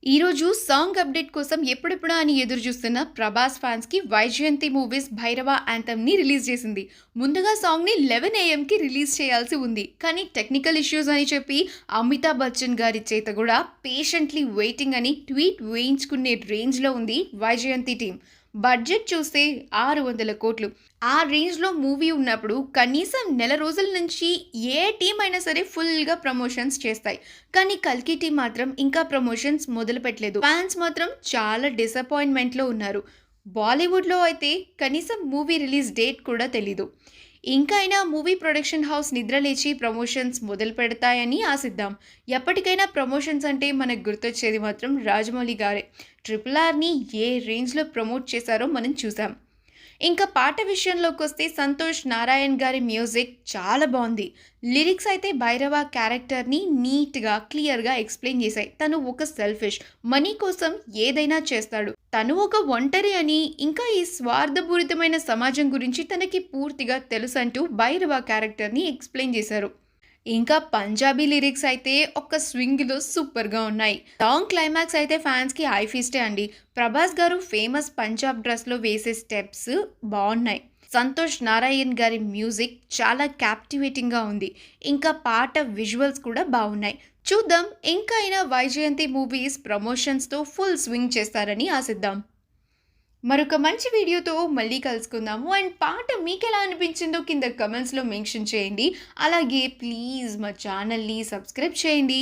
ఈరోజు song update కోసం ఎప్పుడెప్పుడా అని ఎదురు చూస్తున్న ప్రభాస్ ఫ్యాన్స్కి వైజయంతి మూవీస్ భైరవ యాంథమ్ని రిలీజ్ చేసింది. ముందుగా సాంగ్ని 11 AM రిలీజ్ చేయాల్సి ఉంది. కానీ టెక్నికల్ ఇష్యూస్ అని చెప్పి అమితాబ్ బచ్చన్ గారి చేత కూడా పేషెంట్లీ వెయిటింగ్ అని ట్వీట్ వేయించుకునే రేంజ్లో ఉంది వైజయంతి టీం. బడ్జెట్ చూస్తే 600 కోట్లు. ఆ రేంజ్లో మూవీ ఉన్నప్పుడు కనీసం నెల రోజుల నుంచి ఏ టీం అయినా సరే ఫుల్గా ప్రమోషన్స్ చేస్తాయి. కానీ కల్కి టీం మాత్రం ఇంకా ప్రమోషన్స్ మొదలు పెట్టలేదు. ఫ్యాన్స్ మాత్రం చాలా డిసప్పాయింట్మెంట్లో ఉన్నారు. బాలీవుడ్లో అయితే కనీసం మూవీ రిలీజ్ డేట్ కూడా తెలీదు. ఇంకైనా మూవీ ప్రొడక్షన్ హౌస్ నిద్రలేచి ప్రమోషన్స్ మొదలు పెడతాయని ఆశిద్దాం. ఎప్పటికైనా ప్రమోషన్స్ అంటే మనకు గుర్తొచ్చేది మాత్రం రాజమౌళి గారే. RRRని ఏ రేంజ్లో ప్రమోట్ చేశారో మనం చూసాం. ఇంకా పాట విషయంలోకి వస్తే సంతోష్ నారాయణ్ గారి మ్యూజిక్ చాలా బాగుంది. లిరిక్స్ అయితే భైరవ క్యారెక్టర్ని నీట్గా క్లియర్గా ఎక్స్ప్లెయిన్ చేశాయి. తను ఒక సెల్ఫిష్, మనీ కోసం ఏదైనా చేస్తాడు, తను ఒక ఒంటరి అని, ఇంకా ఈ స్వార్థపూరితమైన సమాజం గురించి తనకి పూర్తిగా తెలుసు అంటూ భైరవ క్యారెక్టర్ని ఎక్స్ప్లెయిన్ చేశారు. ఇంకా పంజాబీ లిరిక్స్ అయితే ఒక స్వింగ్లో సూపర్గా ఉన్నాయి. సాంగ్ క్లైమాక్స్ అయితే ఫ్యాన్స్కి హై ఫీస్టే అండి. ప్రభాస్ గారు ఫేమస్ పంజాబ్ డ్రెస్లో వేసే స్టెప్స్ బాగున్నాయి. సంతోష్ నారాయణ్ గారి మ్యూజిక్ చాలా క్యాప్టివేటింగ్గా ఉంది. ఇంకా పాట విజువల్స్ కూడా బాగున్నాయి. చూద్దాం, ఇంకా అయినా వైజయంతి మూవీస్ ప్రమోషన్స్తో ఫుల్ స్వింగ్ చేస్తారని ఆశిద్దాం. మరొక మంచి వీడియోతో మళ్ళీ కలుసుకుందాము. అండ్ పాట మీకు ఎలా అనిపించిందో కింద కమెంట్స్లో మెన్షన్ చేయండి. అలాగే ప్లీజ్ మా ఛానల్ని సబ్స్క్రైబ్ చేయండి.